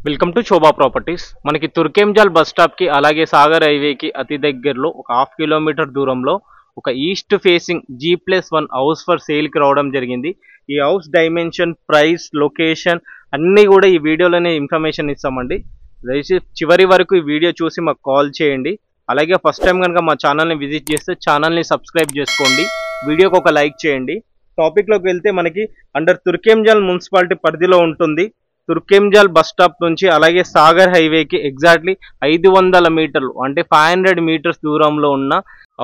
Welcome to Shobha properties. మనకి Turkenjal bus stop కి అలాగే సాగర్ హైవేకి అతి దగ్గరలో ఒక హాఫ్ కిలోమీటర్ దూరంలో ఒక east facing G+1 house for sale కి రావడం జరిగింది. ఈ హౌస్ డైమెన్షన్, ప్రైస్, లొకేషన్ అన్నీ కూడా ఈ వీడియోలోనే ఇన్ఫర్మేషన్ ఇస్తామండి. దయచేసి చివరి వరకు ఈ వీడియో చూసి మాకు కాల్ చేయండి. అలాగే ఫస్ట్ టైం కనుక మా ఛానల్ని విజిట్ చేస్తే ఛానల్ని సబ్స్క్రైబ్ చేసుకోండి, వీడియోకి ఒక లైక్ చేయండి. టాపిక్లోకి వెళ్తే మనకి అండర్ తుర్కెంజాల్ మున్సిపాలిటీ పరిధిలో ఉంటుంది. తుర్కెంజాల్ బస్ స్టాప్ నుంచి అలాగే సాగర్ హైవేకి ఎగ్జాక్ట్లీ 500 మీటర్లు అంటే 500 మీటర్స్ దూరంలో ఉన్న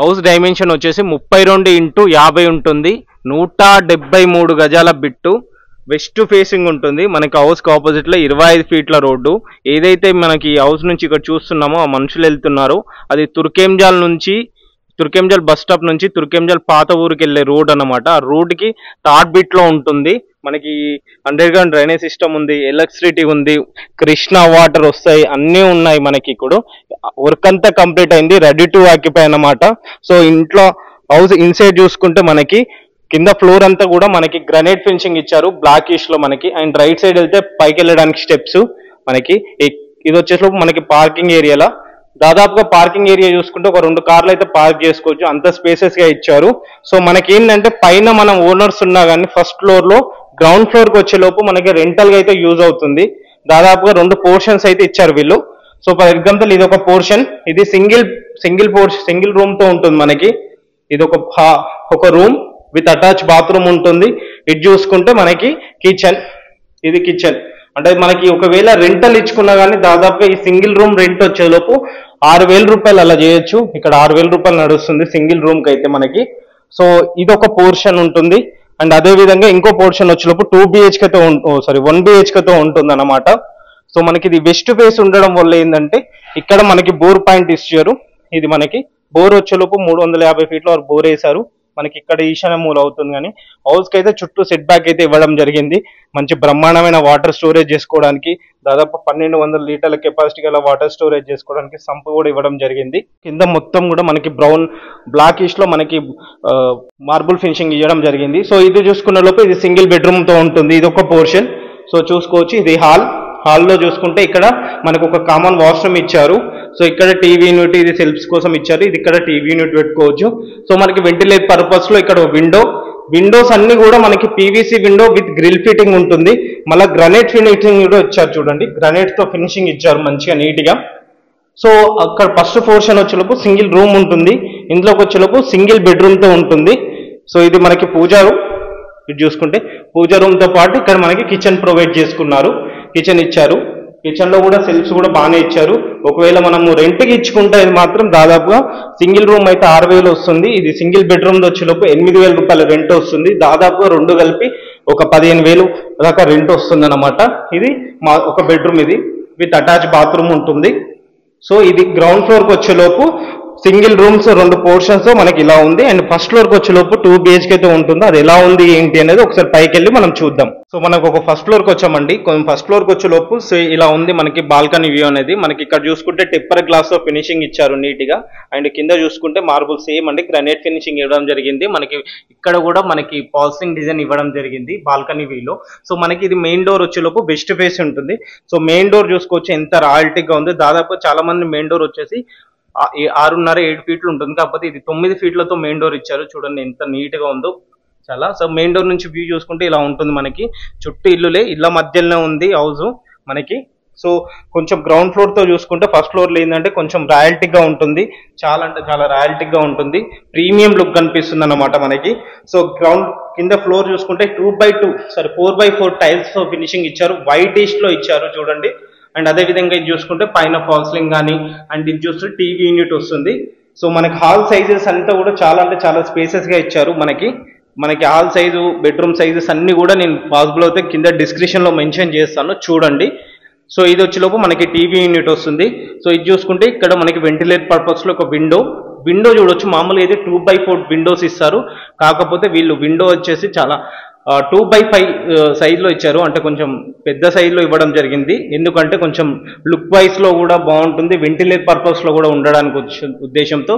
హౌస్ డైమెన్షన్ వచ్చేసి 32x50 ఉంటుంది. 173 గజాల బిట్టు, వెస్ట్ ఫేసింగ్ ఉంటుంది. మనకి హౌస్కి ఆపోజిట్లో 25 ఫీట్ల రోడ్డు. ఏదైతే మనకి ఈ హౌస్ నుంచి ఇక్కడ చూస్తున్నామో ఆ మనుషులు వెళ్తున్నారో అది తుర్కెంజాల్ బస్ స్టాప్ నుంచి తుర్కెంజాల్ పాత ఊరికి వెళ్ళే రోడ్ అన్నమాట. ఆ రోడ్కి థర్డ్ బిట్లో ఉంటుంది. మనకి అండర్ గ్రౌండ్ డ్రైనేజ్ సిస్టమ్ ఉంది, ఎలక్ట్రిసిటీ ఉంది, కృష్ణా వాటర్ వస్తాయి, అన్నీ ఉన్నాయి. మనకి ఇప్పుడు వర్క్ అంతా కంప్లీట్ అయింది, రెడీ టు ఆక్యుపై అన్నమాట. సో ఇంట్లో హౌస్ ఇన్సైడ్ చూసుకుంటే మనకి కింద ఫ్లోర్ అంతా కూడా మనకి గ్రానైట్ ఫినిషింగ్ ఇచ్చారు బ్లాకిష్ లో మనకి. అండ్ రైట్ సైడ్ వెళ్తే పైకి వెళ్ళడానికి స్టెప్స్ మనకి. ఇది వచ్చేసి మనకి పార్కింగ్ ఏరియాలో దాదాపుగా పార్కింగ్ ఏరియా చూసుకుంటే ఒక 2 కార్లు అయితే పార్క్ చేసుకోవచ్చు, అంత స్పేసెస్ గా ఇచ్చారు. సో మనకి ఏంటంటే పైన మనం ఓనర్స్ ఉన్నా కానీ ఫస్ట్ ఫ్లోర్ లో గ్రౌండ్ ఫ్లోర్ కి వచ్చే లోపు మనకి రెంటల్ గా అయితే యూజ్ అవుతుంది. దాదాపుగా 2 పోర్షన్స్ అయితే ఇచ్చారు వీళ్ళు. సో ఫర్ ఎగ్జాంపుల్ ఇది ఒక పోర్షన్, ఇది సింగిల్ రూమ్ తో ఉంటుంది మనకి. ఇది ఒక రూమ్ విత్ అటాచ్ బాత్రూమ్ ఉంటుంది. ఇది చూసుకుంటే మనకి కిచెన్, ఇది కిచెన్. అంటే మనకి ఒకవేళ రెంటల్ ఇచ్చుకున్నా కానీ దాదాపుగా ఈ సింగిల్ రూమ్ రెంట్ వచ్చేలోపు 6,000 రూపాయలు అలా చేయొచ్చు. ఇక్కడ 6,000 రూపాయలు నడుస్తుంది సింగిల్ రూమ్ కి అయితే మనకి. సో ఇది ఒక పోర్షన్ ఉంటుంది. అండ్ అదే విధంగా ఇంకో పోర్షన్ వచ్చేలోపు 1 BHK తో ఉంటుంది అన్నమాట. సో మనకి ఇది వెస్ట్ ఫేస్ ఉండడం వల్ల ఏంటంటే ఇక్కడ మనకి బోర్ పాయింట్ ఇచ్చారు. ఇది మనకి బోర్ వచ్చేలోపు 350 ఫీట్ల వరకు బోర్ వేశారు. మనకి ఇక్కడ ఈశాన్య మూల అవుతుంది. కానీ హౌస్ కి అయితే చుట్టూ సెట్ బ్యాక్ అయితే ఇవ్వడం జరిగింది. మంచి బ్రహ్మాండమైన వాటర్ స్టోరేజ్ చేసుకోవడానికి, దాదాపు 1200 లీటర్ల కెపాసిటీ గల వాటర్ స్టోరేజ్ చేసుకోవడానికి సంప్ కూడా ఇవ్వడం జరిగింది. కింద మొత్తం కూడా మనకి బ్లాకిష్ లో మనకి మార్బుల్ ఫినిషింగ్ ఇవ్వడం జరిగింది. సో ఇది చూసుకున్న లోపు ఇది సింగిల్ బెడ్రూమ్ తో ఉంటుంది. ఇది ఒక పోర్షన్. సో చూసుకోవచ్చు, ఇది హాల్లో చూసుకుంటే ఇక్కడ మనకు ఒక కామన్ వాష్రూమ్ ఇచ్చారు. సో ఇక్కడ టీవీ యూనిట్, ఇది సెల్ఫ్స్ కోసం ఇచ్చారు. ఇది ఇక్కడ టీవీ యూనిట్ పెట్టుకోవచ్చు. సో మనకి వెంటిలేట్ పర్పస్ లో ఇక్కడ విండోస్ అన్ని కూడా మనకి PVC window with grill fitting ఉంటుంది. మళ్ళీ గ్రానైట్ ఫినిషింగ్ కూడా ఇచ్చారు. చూడండి, గ్రానైట్ తో ఫినిషింగ్ ఇచ్చారు మంచిగా నీట్ గా. సో అక్కడ ఫస్ట్ పోర్షన్ వచ్చేలోపు సింగిల్ రూమ్ ఉంటుంది. ఇంట్లోకి వచ్చేలోపు సింగిల్ బెడ్రూమ్ తో ఉంటుంది. సో ఇది మనకి పూజా రూమ్. ఇది చూసుకుంటే పూజా రూమ్ తో పాటు ఇక్కడ మనకి కిచెన్ ప్రొవైడ్ చేసుకున్నారు, కిచెన్ ఇచ్చారు. కిచెన్ లో కూడా సెల్ఫ్స్ కూడా బాగానే ఇచ్చారు. ఒకవేళ మనము రెంట్కి ఇచ్చుకుంటే ఇది మాత్రం దాదాపుగా సింగిల్ రూమ్ అయితే 6,000 వస్తుంది. ఇది సింగిల్ బెడ్రూమ్ వచ్చేలోపు 8,000 రూపాయల రెంట్ వస్తుంది. దాదాపుగా 2 కలిపి ఒక 15,000 దాకా రెంట్ వస్తుంది అనమాట. ఇది ఒక బెడ్రూమ్, ఇది విత్ అటాచ్ బాత్రూమ్ ఉంటుంది. సో ఇది గ్రౌండ్ ఫ్లోర్ కి వచ్చేలోపు సింగిల్ రూమ్స్ 2 పోర్షన్స్ మనకి ఇలా ఉంది. అండ్ ఫస్ట్ ఫ్లోర్ కి వచ్చేలోపు 2 BHK తో ఉంటుంది. అది ఎలా ఉంది ఏంటి అనేది ఒకసారి పైకి వెళ్ళి మనం చూద్దాం. సో మనకు ఒక ఫస్ట్ ఫ్లోర్ కి వచ్చామండి. ఫస్ట్ ఫ్లోర్ కి వచ్చేలోపు సో ఇలా ఉంది మనకి బాల్కనీ వ్యూ అనేది. మనకి ఇక్కడ చూసుకుంటే టెంపర్ గ్లాస్ తో ఫినిషింగ్ ఇచ్చారు నీట్ గా. అండ్ కింద చూసుకుంటే మార్బుల్ సేమ్ అండి గ్రానైట్ ఫినిషింగ్ ఇవ్వడం జరిగింది. మనకి ఇక్కడ కూడా మనకి పాలిసింగ్ డిజైన్ ఇవ్వడం జరిగింది బాల్కనీ వ్యూలో. సో మనకి ఇది మెయిన్ డోర్ వచ్చేలోపు వెస్ట్ ఫేస్ ఉంటుంది. సో మెయిన్ డోర్ చూసుకోవచ్చు ఎంత రాయల్టీగా ఉంది. దాదాపు చాలా మంది మెయిన్ డోర్ వచ్చేసి 6.5-7 ఫీట్లు ఉంటుంది. కాకపోతే ఇది 9 ఫీట్లతో మెయిన్ డోర్ ఇచ్చారు. చూడండి ఎంత నీట్ గా ఉందో చాలా. సో మెయిన్ డోర్ నుంచి వ్యూ చూసుకుంటే ఇలా ఉంటుంది. మనకి చుట్టూ ఇళ్ళ మధ్యలోనే ఉంది హౌస్ మనకి. సో కొంచెం గ్రౌండ్ ఫ్లోర్ తో చూసుకుంటే ఫస్ట్ ఫ్లోర్ లో ఏంటంటే కొంచెం రాయల్టీగా ఉంటుంది. చాలా అంటే చాలా రాయల్టీగా ఉంటుంది. ప్రీమియం లుక్ కనిపిస్తుంది అన్నమాట మనకి. సో గ్రౌండ్ కింద ఫ్లోర్ చూసుకుంటే 4x4 టైల్స్ తో ఫినిషింగ్ ఇచ్చారు. వైట్ ఈస్ట్ లో ఇచ్చారు చూడండి. అండ్ అదే విధంగా ఇది చూసుకుంటే పైన ఫాల్స్లింగ్ కానీ, అండ్ ఇది చూస్తే టీవీ యూనిట్ వస్తుంది. సో మనకి హాల్ సైజెస్ అంతా కూడా చాలా అంటే చాలా స్పేసెస్ గా ఇచ్చారు. మనకి హాల్ సైజు, బెడ్రూమ్ సైజెస్ అన్ని కూడా నేను పాసిబుల్ అయితే కింద డిస్క్రిప్షన్ లో మెన్షన్ చేస్తాను చూడండి. సో ఇది వచ్చేలోపు మనకి టీవీ యూనిట్ వస్తుంది. సో ఇది చూసుకుంటే ఇక్కడ మనకి వెంటిలేట్ పర్పస్ లో ఒక విండో చూడొచ్చు. మామూలుగా అయితే 2x4 విండోస్ ఇస్తారు. కాకపోతే వీళ్ళు విండో వచ్చేసి చాలా 2x5 సైజులో ఇచ్చారు. అంటే కొంచెం పెద్ద సైజులో ఇవ్వడం జరిగింది. ఎందుకంటే కొంచెం లుక్ వైజ్ లో కూడా బాగుంటుంది, వెంటిలేట్ పర్పస్ లో కూడా ఉండడానికి ఉద్దేశంతో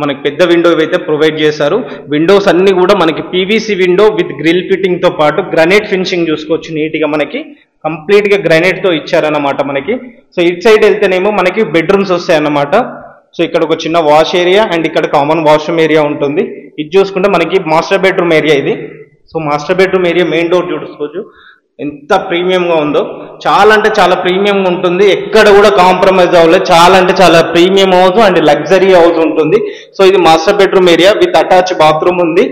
మనకి పెద్ద విండో అయితే ప్రొవైడ్ చేశారు. విండోస్ అన్ని కూడా మనకి PVC window with grill fitting తో పాటు గ్రానైట్ ఫినిషింగ్ చూసుకోవచ్చు నీట్ గా మనకి. కంప్లీట్ గా గ్రానైట్ తో ఇచ్చారన్నమాట మనకి. సో ఇటు సైడ్ వెళ్తేనేమో మనకి బెడ్రూమ్స్ వస్తాయి అన్నమాట. సో ఇక్కడ ఒక చిన్న వాష్ ఏరియా అండ్ ఇక్కడ కామన్ వాష్రూమ్ ఏరియా ఉంటుంది. ఇది చూసుకుంటే మనకి మాస్టర్ బెడ్రూమ్ ఏరియా ఇది. So master bedroom area main door చూసుకోవచ్చు ఎంత ప్రీమియంగా ఉందో. చాలా అంటే చాలా ప్రీమియంగా ఉంటుంది, ఎక్కడ కూడా కాంప్రమైజ్ అవ్వలేదు. చాలా అంటే చాలా premium house and luxury house ఉంటుంది. సో ఇది master bedroom area with attach bathroom ఉంది.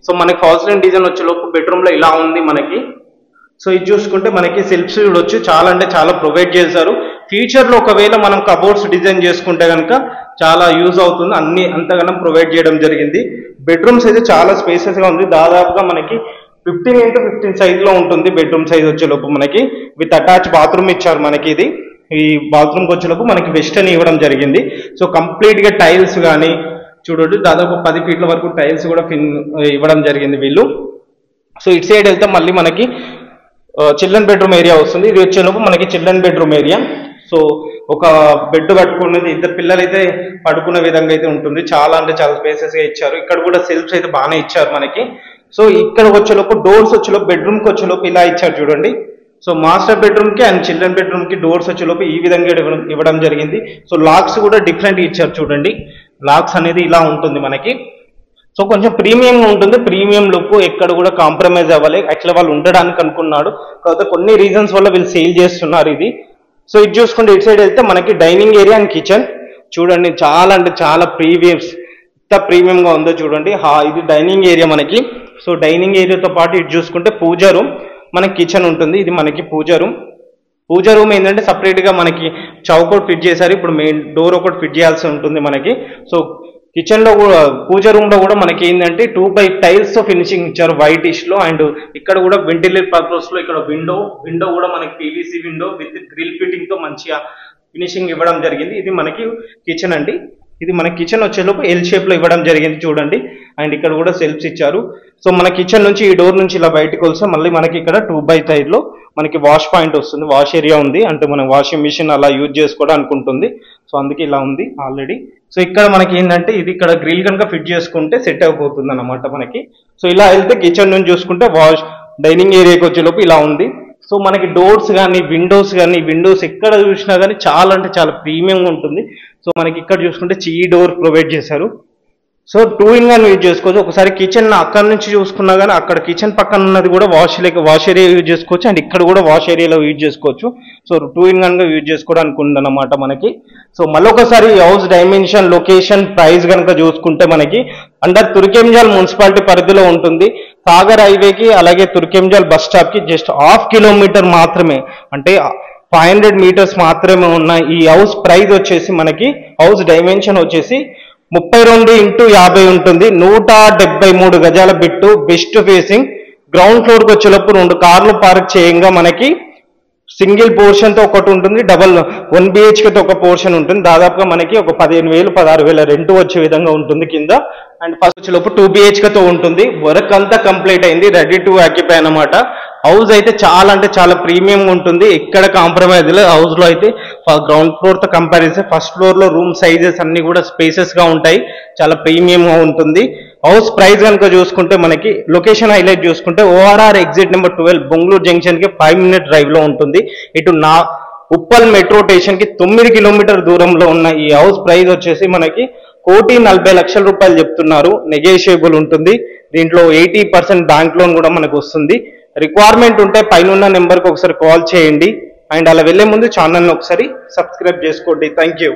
సో మనకి ఫాల్స్ లైన్ డిజైన్ వచ్చేలోపు బెడ్రూమ్ లో ఇలా ఉంది మనకి. సో ఇది చూసుకుంటే మనకి సెల్ఫ్స్ చూడొచ్చు, చాలా అంటే చాలా ప్రొవైడ్ చేశారు. ఫ్యూచర్ లో ఒకవేళ మనం కబోర్డ్స్ డిజైన్ చేసుకుంటే కనుక చాలా యూజ్ అవుతుంది, అంతగానం ప్రొవైడ్ చేయడం జరిగింది. బెడ్రూమ్స్ అయితే చాలా స్పేసెస్ గా ఉంది. దాదాపుగా మనకి 15x15 సైజ్ లో ఉంటుంది బెడ్రూమ్ సైజ్ వచ్చేలోపు మనకి. విత్ అటాచ్ బాత్రూమ్ ఇచ్చారు మనకి. ఇది ఈ బాత్రూమ్ వచ్చేలోపు మనకి వెస్టర్న్ ఇవ్వడం జరిగింది. సో కంప్లీట్ గా టైల్స్ కానీ చూడండి, దాదాపు 10 ఫీట్ల వరకు టైల్స్ కూడా ఇవ్వడం జరిగింది వీళ్ళు. సో ఇటు సైడ్ వెళ్తే మళ్ళీ మనకి చిల్డ్రన్ బెడ్రూమ్ ఏరియా వస్తుంది. ఇది వచ్చేలోపు మనకి చిల్డ్రన్ బెడ్రూమ్ ఏరియా. సో ఒక బెడ్ కట్టుకున్నది, ఇద్దరు పిల్లలు అయితే పడుకునే విధంగా అయితే ఉంటుంది. చాలా అంటే చాలా స్పేసెస్ గా ఇచ్చారు. ఇక్కడ కూడా సెల్ఫ్స్ అయితే బాగానే ఇచ్చారు మనకి. సో ఇక్కడ వచ్చేలోపు డోర్స్ వచ్చేలోపు బెడ్రూమ్ కి వచ్చేలోపు ఇలా ఇచ్చారు చూడండి. సో మాస్టర్ బెడ్రూమ్ కి అండ్ చిల్డ్రన్ బెడ్రూమ్ కి డోర్స్ వచ్చేలోపు ఈ విధంగా ఇవ్వడం జరిగింది. సో లాక్స్ కూడా డిఫరెంట్ ఇచ్చారు చూడండి. లాక్స్ అనేది ఇలా ఉంటుంది మనకి. సో కొంచెం ప్రీమియం ఉంటుంది, ప్రీమియం లుక్ ఎక్కడ కూడా కాంప్రమైజ్ అవ్వాలి. యాక్చువల్గా వాళ్ళు ఉండడానికి అనుకున్నాడు, కాకపోతే కొన్ని రీజన్స్ వల్ల వీళ్ళు సేల్ చేస్తున్నారు ఇది. సో ఇది చూసుకుంటే ఇటు సైడ్ వెళ్తే మనకి డైనింగ్ ఏరియా అండ్ కిచెన్ చూడండి, చాలా అంటే చాలా ప్రీమియం గా ఉందో చూడండి. ఇది డైనింగ్ ఏరియా మనకి. సో డైనింగ్ ఏరియాతో పాటు ఇటు చూసుకుంటే పూజా రూమ్, మనకి కిచెన్ ఉంటుంది. ఇది మనకి పూజా రూమ్ ఏంటంటే సపరేట్ గా మనకి చౌకట్ ఫిట్ చేశారు. ఇప్పుడు మెయిన్ డోర్ ఒకటి ఫిట్ చేయాల్సి ఉంటుంది మనకి. సో కిచెన్ లో కూడా పూజ రూమ్ లో కూడా మనకి ఏంటంటే 2x టైల్స్ తో ఫినిషింగ్ ఇచ్చారు వైటిష్ లో. అండ్ ఇక్కడ కూడా వెంటిలేట్ పర్పస్ లో ఇక్కడ విండో కూడా మనకి PVC window with grill fitting తో మంచిగా ఫినిషింగ్ ఇవ్వడం జరిగింది. ఇది మనకి కిచెన్ అండి. ఇది మన కిచెన్ వచ్చేలోపు ఎల్ షేప్ లో ఇవ్వడం జరిగింది చూడండి. అండ్ ఇక్కడ కూడా సెల్ఫ్స్ ఇచ్చారు. సో మన కిచెన్ నుంచి ఈ డోర్ నుంచి ఇలా బయటకు వస్తే మళ్ళీ మనకి ఇక్కడ 2x లో మనకి వాష్ పాయింట్ వస్తుంది, వాష్ ఏరియా ఉంది. అంటే మనం వాషింగ్ మిషన్ అలా యూజ్ చేసుకోవడానికి ఉంటుంది. సో అందుకే ఇలా ఉంది ఆల్రెడీ. సో ఇక్కడ మనకి ఏంటంటే ఇది ఇక్కడ గ్రిల్ కనుక ఫిట్ చేసుకుంటే సెట్ అయిపోతుంది అన్నమాట మనకి. సో ఇలా వెళ్తే కిచెన్ నుంచి చూసుకుంటే డైనింగ్ ఏరియాకి వచ్చేలోపు ఇలా ఉంది. సో మనకి డోర్స్ కానీ విండోస్ ఎక్కడ చూసినా కానీ చాలా అంటే చాలా ప్రీమియంగా ఉంటుంది. సో మనకి ఇక్కడ చూసుకుంటే ఈ డోర్ ప్రొవైడ్ చేశారు. సో 2-in-1 యూజ్ చేసుకోవచ్చు. ఒకసారి కిచెన్ అక్కడ నుంచి చూసుకున్నా కానీ అక్కడ కిచెన్ పక్కన ఉన్నది కూడా వాష్ ఏరియా యూజ్ చేసుకోవచ్చు. అండ్ ఇక్కడ కూడా వాష్ ఏరియాలో యూజ్ చేసుకోవచ్చు. సో 2-in-1 గా యూజ్ చేసుకోవడానికి ఉందన్నమాట మనకి. సో మళ్ళొకసారి హౌస్ డైమెన్షన్, లొకేషన్, ప్రైస్ కనుక చూసుకుంటే మనకి అండర్ తుర్కెంజాల్ మున్సిపాలిటీ పరిధిలో ఉంటుంది. సాగర్ హైవేకి అలాగే తుర్కెంజాల్ బస్ స్టాప్ కి జస్ట్ 1/2 కిలోమీటర్ మాత్రమే, అంటే 500 మీటర్స్ మాత్రమే ఉన్న ఈ హౌస్ ప్రైస్ వచ్చేసి మనకి హౌస్ డైమెన్షన్ వచ్చేసి 32x50 ఉంటుంది. 173 గజాల బిట్టు, వెస్ట్ ఫేసింగ్. గ్రౌండ్ ఫ్లోర్ కి వచ్చేలోపు 2 కార్లు పార్క్ చేయంగా మనకి సింగిల్ పోర్షన్ తో ఒకటి ఉంటుంది, 1 BHK తో ఒక పోర్షన్ ఉంటుంది. దాదాపుగా మనకి ఒక 15,000-16,000 రెంట్ వచ్చే విధంగా ఉంటుంది కింద. అండ్ ఫస్ట్ వచ్చేలోపు 2 BHK తో ఉంటుంది. వర్క్ అంతా కంప్లీట్ అయింది, రెడీ టు ఆక్యుపై అన్నమాట. హౌస్ అయితే చాలా అంటే చాలా ప్రీమియం ఉంటుంది, ఎక్కడ కాంప్రమైజ్ లేదు. హౌస్ లో అయితే గ్రౌండ్ ఫ్లోర్ తో కంపారిజన్ ఫస్ట్ ఫ్లోర్ లో రూమ్ సైజెస్ అన్ని కూడా స్పేసెస్ గా ఉంటాయి, చాలా ప్రీమియం గా ఉంటుంది. హౌస్ ప్రైస్ కనుక చూసుకుంటే మనకి లొకేషన్ హైలైట్ చూసుకుంటే ORR exit number 12 Bengaluru junction కి 5 minute డ్రైవ్ లో ఉంటుంది. ఇటు ఉప్పల్ మెట్రో స్టేషన్ కి 9 కిలోమీటర్ దూరంలో ఉన్న ఈ హౌస్ ప్రైస్ వచ్చేసి మనకి 1,40,00,000 రూపాయలు చెప్తున్నారు. నెగోషియబుల్ ఉంటుంది. దీంట్లో 80% బ్యాంక్ లోన్ కూడా మనకు వస్తుంది. రిక్వైర్మెంట్ ఉంటే పైన నెంబర్కి ఒకసారి కాల్ చేయండి. అండ్ అలా వెళ్లే ముందు ఛానల్ని ఒకసారి సబ్స్క్రైబ్ చేసుకోండి. Thank you.